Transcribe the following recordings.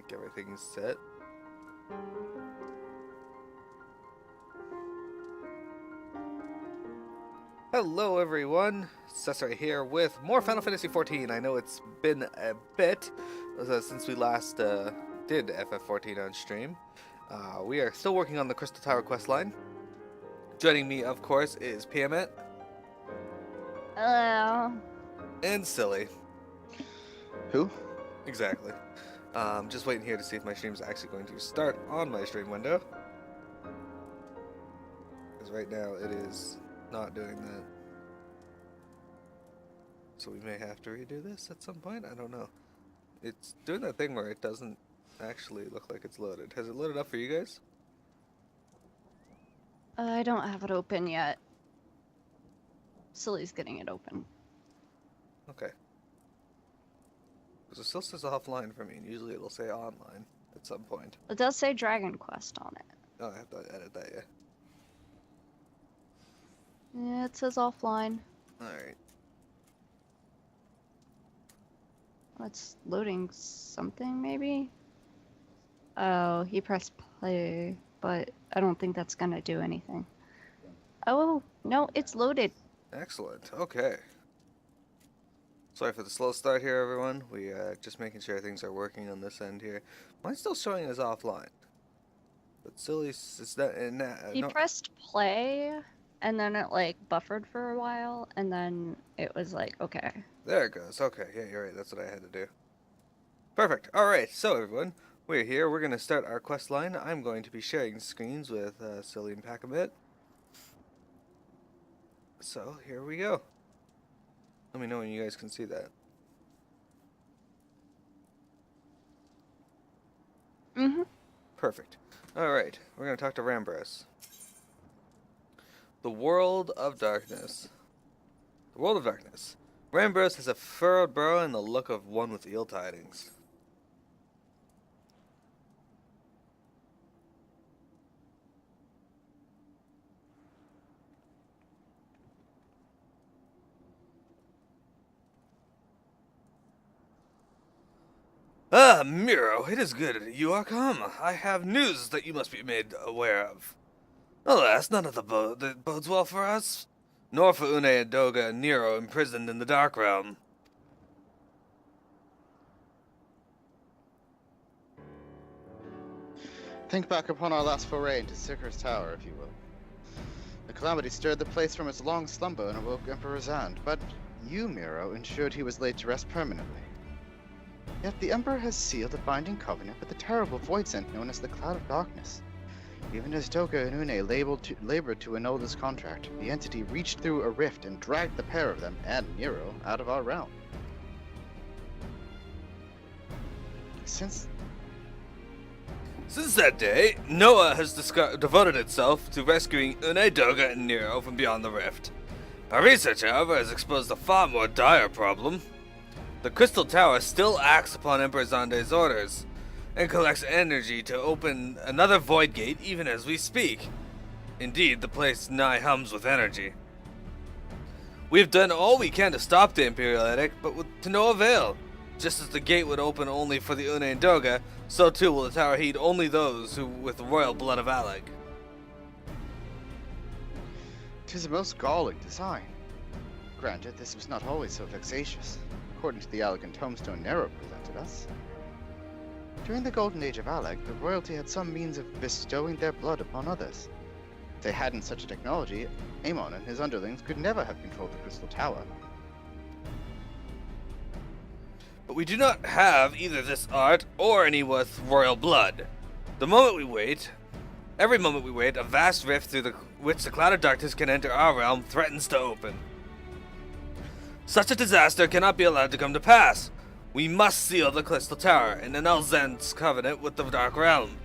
think everything's set. Hello everyone, Cesar here with more Final Fantasy XIV. I know it's been a bit since we last did FF14 on stream. We are still working on the Crystal Tower questline. Joining me, of course, is Piamet. Hello. And Silly. Who? Exactly. Just waiting here to see if my stream is actually going to start on my stream window. Because right now it is not doing that. So we may have to redo this at some point. I don't know. It's doing that thing where it doesn't actually look like it's loaded. Has it loaded up for you guys? I don't have it open yet. Silly's getting it open. Okay. Because it still says offline for me, and usually it'll say online at some point. It does say Dragon Quest on it. Oh, I have to edit that, yeah. Yeah, it says offline. Alright. It's loading something, maybe? Oh, he pressed play, but I don't think that's gonna do anything. Oh, no, it's loaded. Excellent. Okay. Sorry for the slow start here, everyone. We just making sure things are working on this end here. Mine's still showing as offline. But Silly's is that He no. pressed play, and then it like buffered for a while, and then it was like, okay. There it goes. Okay, yeah, you're right. That's what I had to do. Perfect. All right. So everyone, we're here. We're gonna start our quest line. I'm going to be sharing screens with Silly and Pack-a-bit. So here we go. Let me know when you guys can see that. Mm-hmm. Perfect. All right. We're gonna talk to Rambras. The World of Darkness. The World of Darkness. Rambras has a furrowed brow and the look of one with ill tidings. Ah, Miro, it is good you are come. I have news that you must be made aware of. Alas, none of that bodes well for us, nor for Une and Doga and Nero imprisoned in the Dark Realm. Think back upon our last foray into Syrcus Tower, if you will. The calamity stirred the place from its long slumber and awoke Emperor Zand, but you, Miro, ensured he was laid to rest permanently. Yet the Emperor has sealed a binding covenant with the terrible void scent known as the Cloud of Darkness. Even as Doga and Une labored to annul this contract, the entity reached through a rift and dragged the pair of them, and Miro, out of our realm. Since that day, Noah has devoted itself to rescuing Une, Doga, and Nero from beyond the rift. Our research, however, has exposed a far more dire problem. The Crystal Tower still acts upon Emperor Zande's orders, and collects energy to open another void gate even as we speak. Indeed, the place nigh hums with energy. We've done all we can to stop the Imperial Edict, but to no avail. Just as the gate would open only for the Une and Doga, so too will the tower heed only those who with the royal blood of Alec. 'Tis a most galling design. Granted, this was not always so vexatious, according to the elegant tombstone Nero presented us. During the golden age of Alec, the royalty had some means of bestowing their blood upon others. If they hadn't such a technology, Amon and his underlings could never have controlled the Crystal Tower. But we do not have either this art or any with royal blood. Every moment we wait, a vast rift through which the Cloud of Darkness can enter our realm threatens to open. Such a disaster cannot be allowed to come to pass. We must seal the Crystal Tower and annul Zend's covenant with the Dark Realm.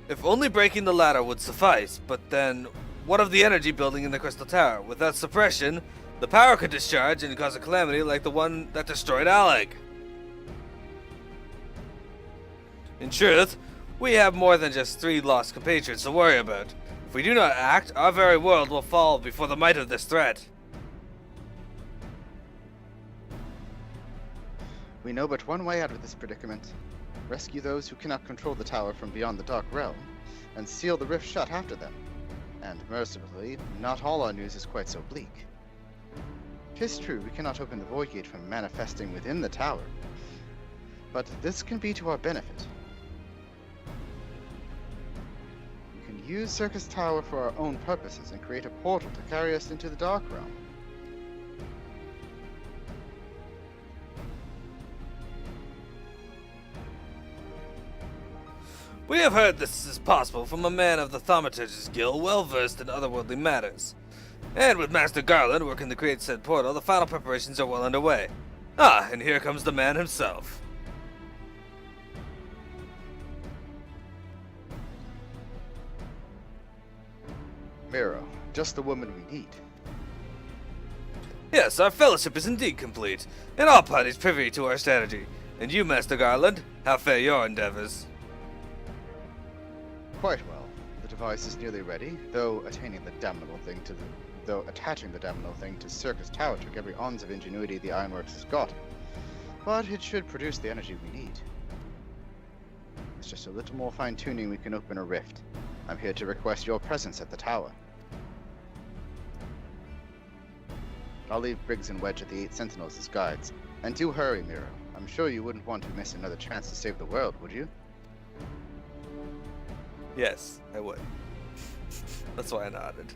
If only breaking the ladder would suffice, but then, what of the energy building in the Crystal Tower? Without suppression, the power could discharge and cause a calamity like the one that destroyed Alec. In truth, we have more than just 3 lost compatriots to worry about. If we do not act, our very world will fall before the might of this threat. We know but one way out of this predicament. rescue those who cannot control the tower from beyond the Dark Realm, and seal the rift shut after them. And mercifully, not all our news is quite so bleak. 'Tis true we cannot open the Void Gate from manifesting within the tower, but this can be to our benefit. We can use Syrcus Tower for our own purposes and create a portal to carry us into the Dark Realm. We have heard this is possible from a man of the Thaumaturge's Guild well versed in otherworldly matters. And with Master Garland working to create said portal, the final preparations are well underway. Ah, and here comes the man himself. Miro, just the woman we need. Yes, our fellowship is indeed complete, and all parties privy to our strategy. And you, Master Garland, how fare your endeavors? Quite well. The device is nearly ready, though attaching the damnable thing to Syrcus Tower took every ounce of ingenuity the Ironworks has got. But it should produce the energy we need. It's just a little more fine-tuning we can open a rift. I'm here to request your presence at the tower. I'll leave Briggs and Wedge at the 8 Sentinels as guides. And do hurry, Miro. I'm sure you wouldn't want to miss another chance to save the world, would you? Yes, I would. That's why I nodded.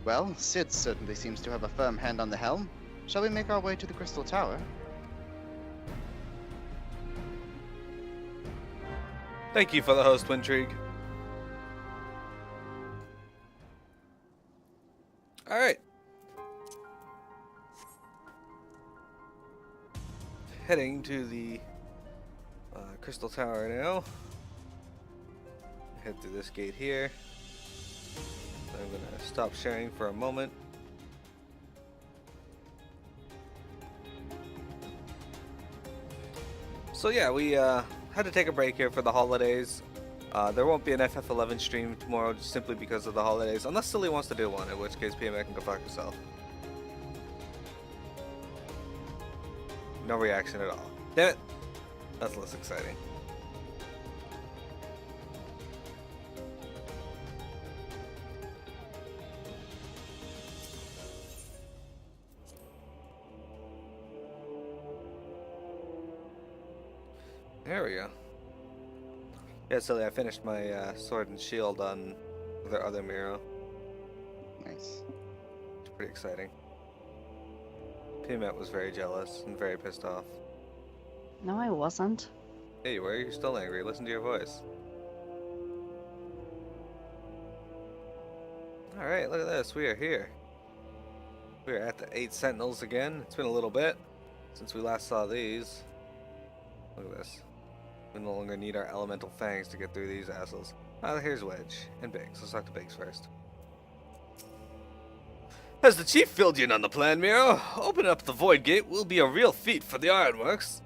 Well, Sid certainly seems to have a firm hand on the helm. Shall we make our way to the Crystal Tower? Thank you for the host, Wintrigue. Alright. Heading to the Crystal Tower now. Head through this gate here. I'm gonna stop sharing for a moment. So yeah, we had to take a break here for the holidays. There won't be an FF11 stream tomorrow just simply because of the holidays, unless Silly wants to do one, in which case PMA can go fuck herself. No reaction at all. Damn it! That's less exciting. There we go. Yeah, Silly, I finished my sword and shield on the other Miro. Nice. It's pretty exciting. P-Met was very jealous and very pissed off. No, I wasn't. Hey, why are you still angry? Listen to your voice. Alright, look at this. We are here. We are at the 8 Sentinels again. It's been a little bit since we last saw these. Look at this. We no longer need our elemental fangs to get through these assholes. Here's Wedge and Biggs. Let's talk to Biggs first. Has the chief filled you in on the plan, Miro? Opening up the Void Gate will be a real feat for the Ironworks.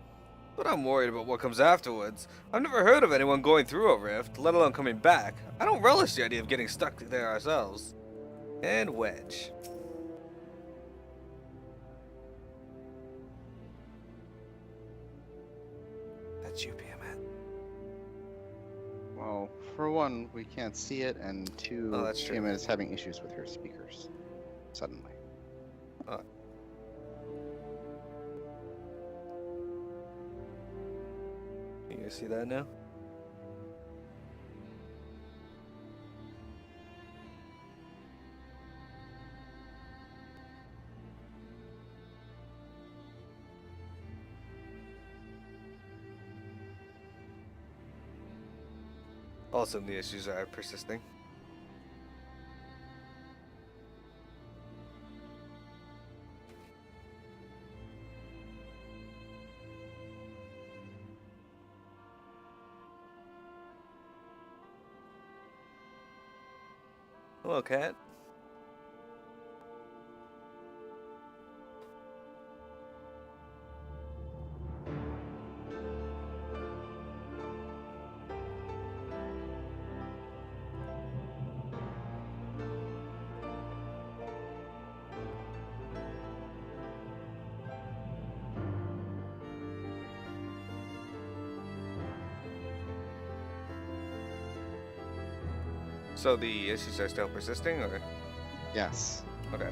But I'm worried about what comes afterwards. I've never heard of anyone going through a rift, let alone coming back. I don't relish the idea of getting stuck there ourselves. And Wedge. That's you, Piamet. Well, for one, we can't see it, and two, Oh, that's true. Shima is having issues with her speakers. Suddenly. You guys see that now? Also, the issues are persisting. Hello, cat. So the issues are still persisting, or? Yes. Okay.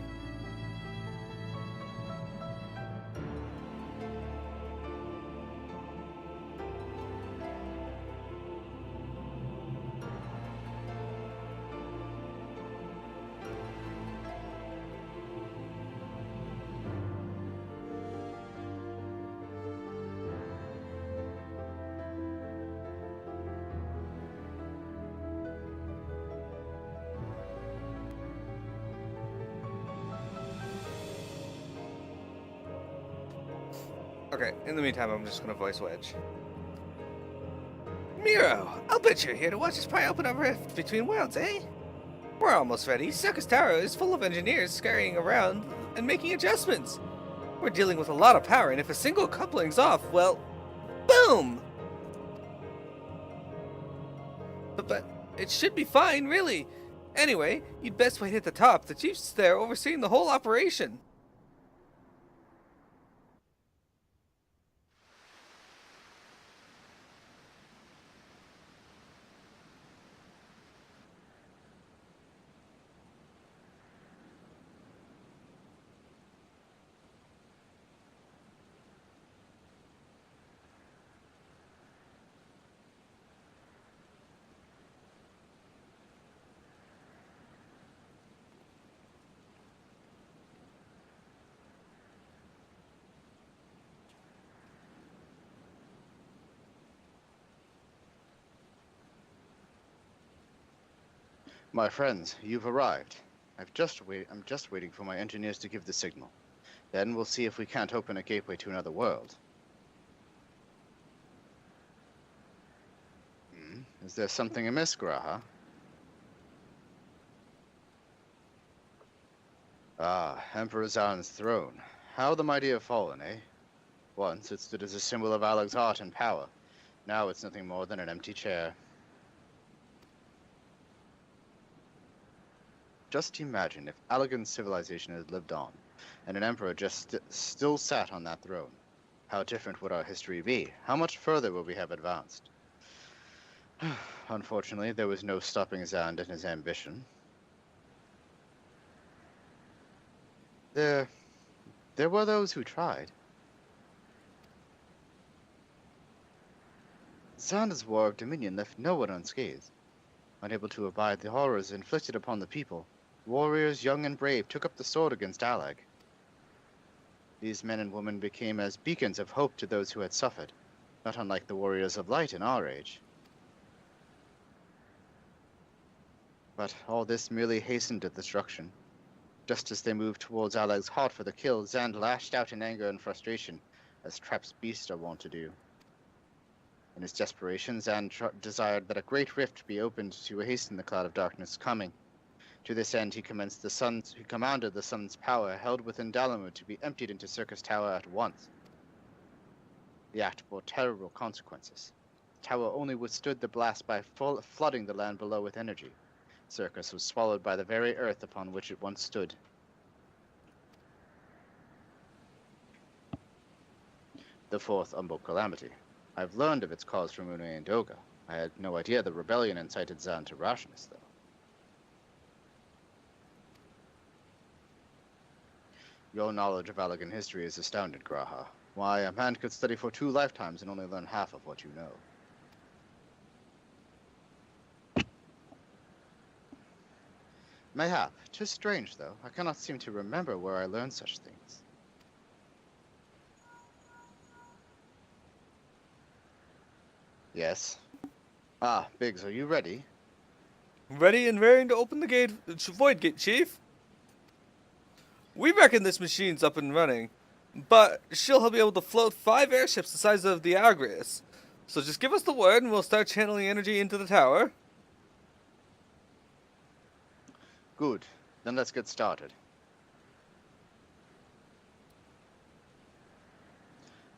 Okay, in the meantime, I'm just gonna voice Wedge. Miro, I'll bet you're here to watch us pry open a rift between worlds, eh? We're almost ready. Syrcus Tower is full of engineers scurrying around and making adjustments. We're dealing with a lot of power, and if a single coupling's off, well, boom! But it should be fine, really. Anyway, you'd best wait at the top. The chief's there overseeing the whole operation. My friends, you've arrived. I'm just waiting for my engineers to give the signal. Then we'll see if we can't open a gateway to another world. Is there something amiss, Graha? Ah, Emperor Zan's throne. How the mighty have fallen, eh? Once it stood as a symbol of Alag's art and power. Now it's nothing more than an empty chair. Just imagine if Allagan's civilization had lived on, and an emperor just still sat on that throne. How different would our history be? How much further would we have advanced? Unfortunately, there was no stopping Zand and his ambition. There were those who tried. Zanda's war of dominion left no one unscathed. Unable to abide the horrors inflicted upon the people, warriors young and brave took up the sword against Alag. These men and women became as beacons of hope to those who had suffered, not unlike the warriors of light in our age. But all this merely hastened the destruction. Just as they moved towards Alag's heart for the kill, Zand lashed out in anger and frustration, as trapped beasts are wont to do. In his desperation, Zand desired that a great rift be opened to hasten the cloud of darkness coming. To this end, he commanded the sun's power held within Dalamud to be emptied into Syrcus Tower at once. The act bore terrible consequences. The tower only withstood the blast by flooding the land below with energy. Syrcus was swallowed by the very earth upon which it once stood. The fourth Umbral calamity. I've learned of its cause from Une and Doga. I had no idea the rebellion incited Zan to rashness, though. Your knowledge of Allagan history is astounding, Graha. Why, a man could study for 2 lifetimes and only learn half of what you know. Mayhap. 'Tis strange, though. I cannot seem to remember where I learned such things. Yes. Ah, Biggs, are you ready? Ready and raring to open the void gate, Chief. We reckon this machine's up and running, but she'll be able to float 5 airships the size of the Agrius. So just give us the word and we'll start channeling energy into the tower. Good. Then let's get started.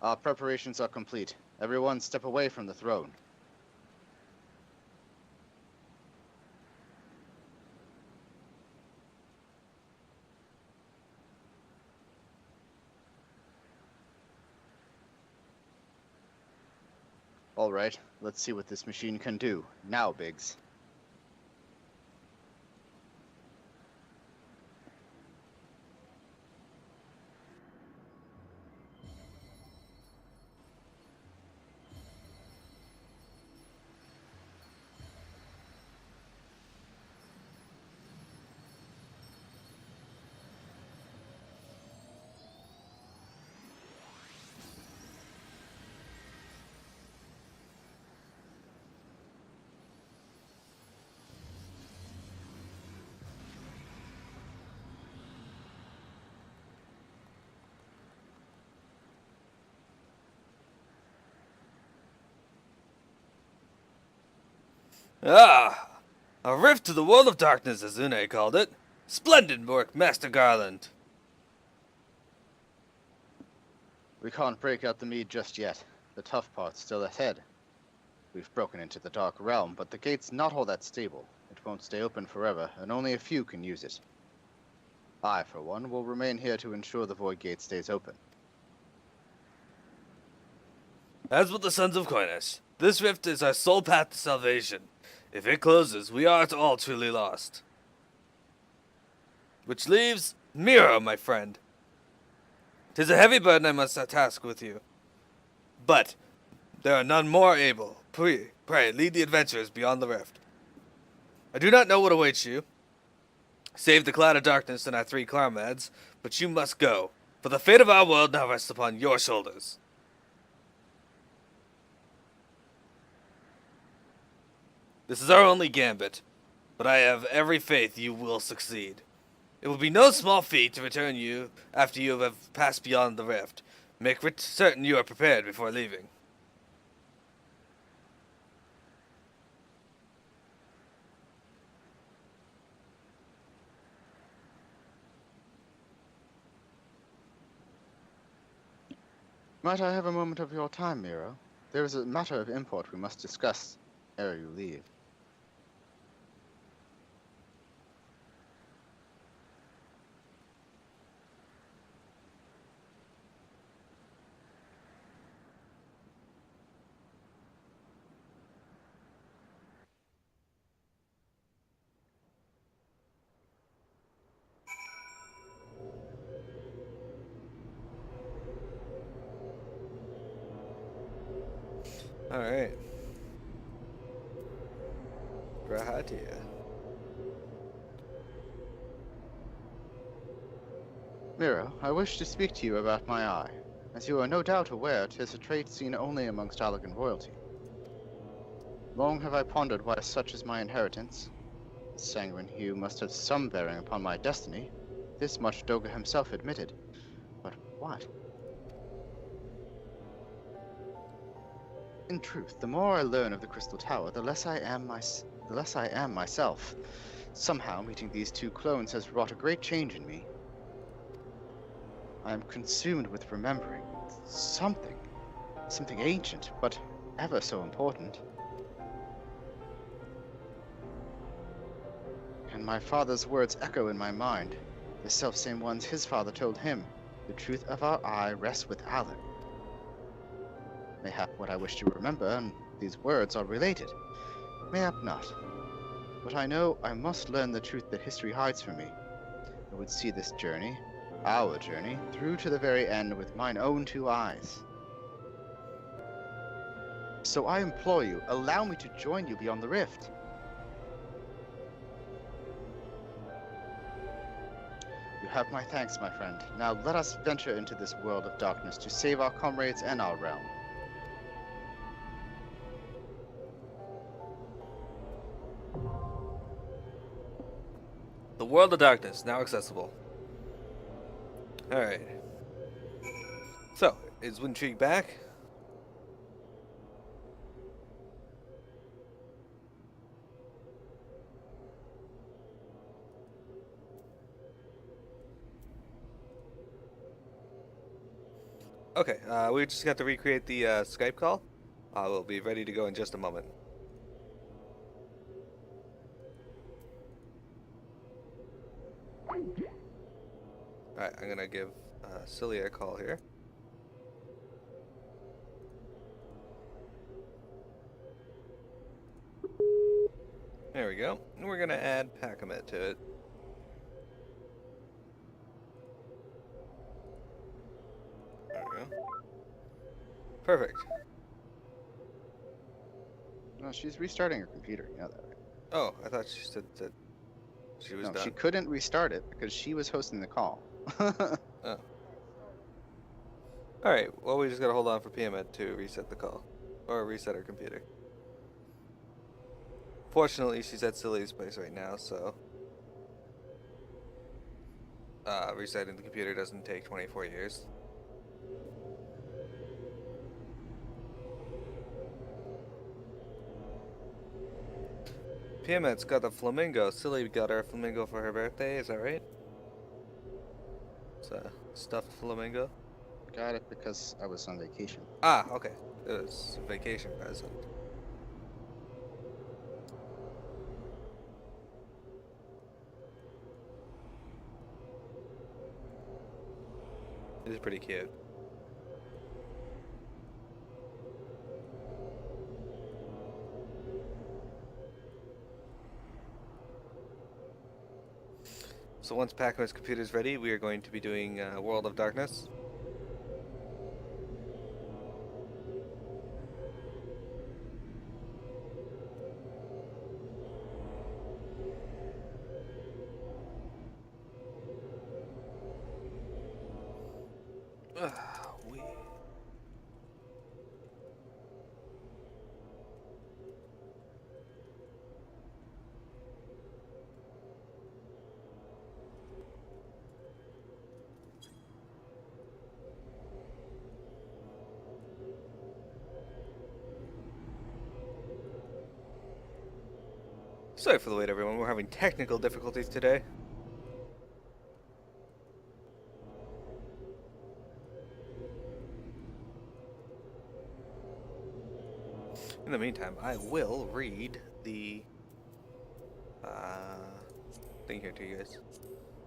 Our preparations are complete. Everyone step away from the throne. All right, let's see what this machine can do. Now, Biggs. Ah! A rift to the world of darkness, as Une called it. Splendid work, Master Garland. We can't break out the mead just yet. The tough part's still ahead. We've broken into the Dark Realm, but the gate's not all that stable. It won't stay open forever, and only a few can use it. I, for one, will remain here to ensure the Void Gate stays open. As with the Sons of Coinach, this rift is our sole path to salvation. If it closes, we are all truly lost. Which leaves Miro, my friend. 'Tis a heavy burden I must task with you. But there are none more able. Pray, lead the adventurers beyond the rift. I do not know what awaits you, save the cloud of darkness and our 3 comrades, but you must go, for the fate of our world now rests upon your shoulders. This is our only gambit, but I have every faith you will succeed. It will be no small feat to return you after you have passed beyond the rift. Make certain you are prepared before leaving. Might I have a moment of your time, Miro? There is a matter of import we must discuss ere you leave. Alright. Grahatia. Miro, I wish to speak to you about my eye. As you are no doubt aware, 'tis a trait seen only amongst Allagan royalty. Long have I pondered why such is my inheritance. The sanguine hue must have some bearing upon my destiny. This much Doga himself admitted. But what? In truth, the more I learn of the Crystal Tower, the less I am myself. Somehow, meeting these 2 clones has wrought a great change in me. I am consumed with remembering something ancient, but ever so important. And my father's words echo in my mind, the selfsame ones his father told him. The truth of our eye rests with Alan. Mayhap what I wish to remember and these words are related. Mayhap not. But I know I must learn the truth that history hides from me. I would see this journey, our journey, through to the very end with mine own 2 eyes. So I implore you, allow me to join you beyond the rift. You have my thanks, my friend. Now let us venture into this world of darkness to save our comrades and our realm. The world of darkness, now accessible. Alright. So, is Wintrigue back? Okay, we just got to recreate the Skype call. We'll be ready to go in just a moment. Alright, I'm gonna give Cilia a call here. There we go. And we're gonna add Packamet to it. There we go. Perfect. No, she's restarting her computer, you know that, right? Oh, I thought she said that she was No, done. she couldn't restart it because she was hosting the call. Oh. Alright, well we just gotta hold on for PMED to reset the call. Or reset her computer. Fortunately, she's at Cilia's place right now, so... resetting the computer doesn't take 24 years. Piamet's got a flamingo. Silly got her a flamingo for her birthday, is that right? It's a stuffed flamingo. Got it because I was on vacation. Ah, okay. It was a vacation present. It is pretty cute. So once Pac-Man's computer is ready, we are going to be doing World of Darkness. We. Sorry for the wait, everyone. We're having technical difficulties today. In the meantime, I will read the thing here to you guys.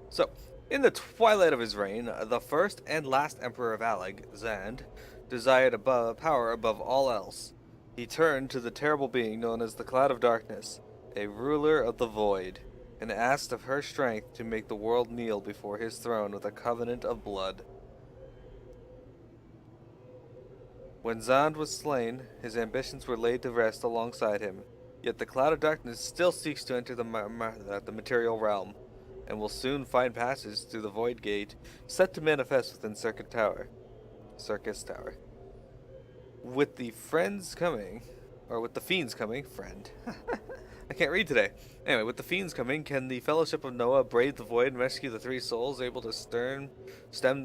So, in the twilight of his reign, the first and last emperor of Alag, Zand, desired power above all else. He turned to the terrible being known as the Cloud of Darkness, a ruler of the void, and asked of her strength to make the world kneel before his throne with a covenant of blood. When Zand was slain, his ambitions were laid to rest alongside him, yet the Cloud of Darkness still seeks to enter the material realm, and will soon find passage through the Void Gate, set to manifest within Syrcus Tower. With the fiends coming, friend. I can't read today. Anyway, with the fiends coming, can the Fellowship of Noah brave the void and rescue the three souls, able to stem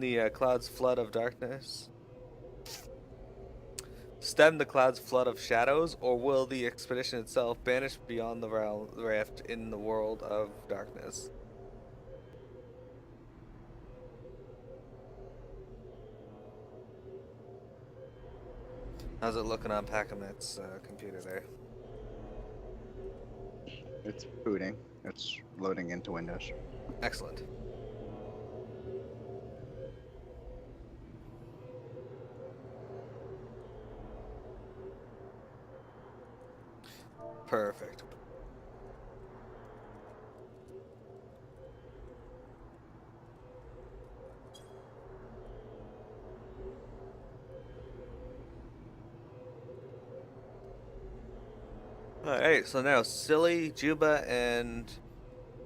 the cloud's flood of darkness? Stem the cloud's flood of shadows, or will the expedition itself banish beyond the raft in the world of darkness? How's it looking on Pac-Man's computer there? It's booting. It's loading into Windows. Excellent. Perfect. Alright, so now Silly, Juba, and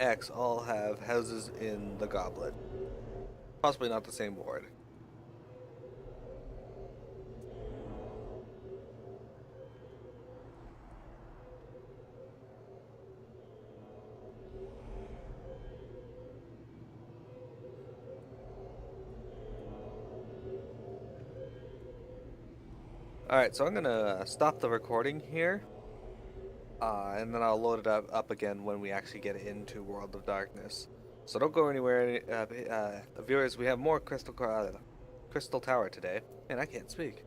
X all have houses in the Goblet. Possibly not the same ward. Alright, so I'm gonna stop the recording here. And then I'll load it up again when we actually get into World of Darkness. So don't go anywhere, viewers. We have more Crystal Tower today, and I can't speak.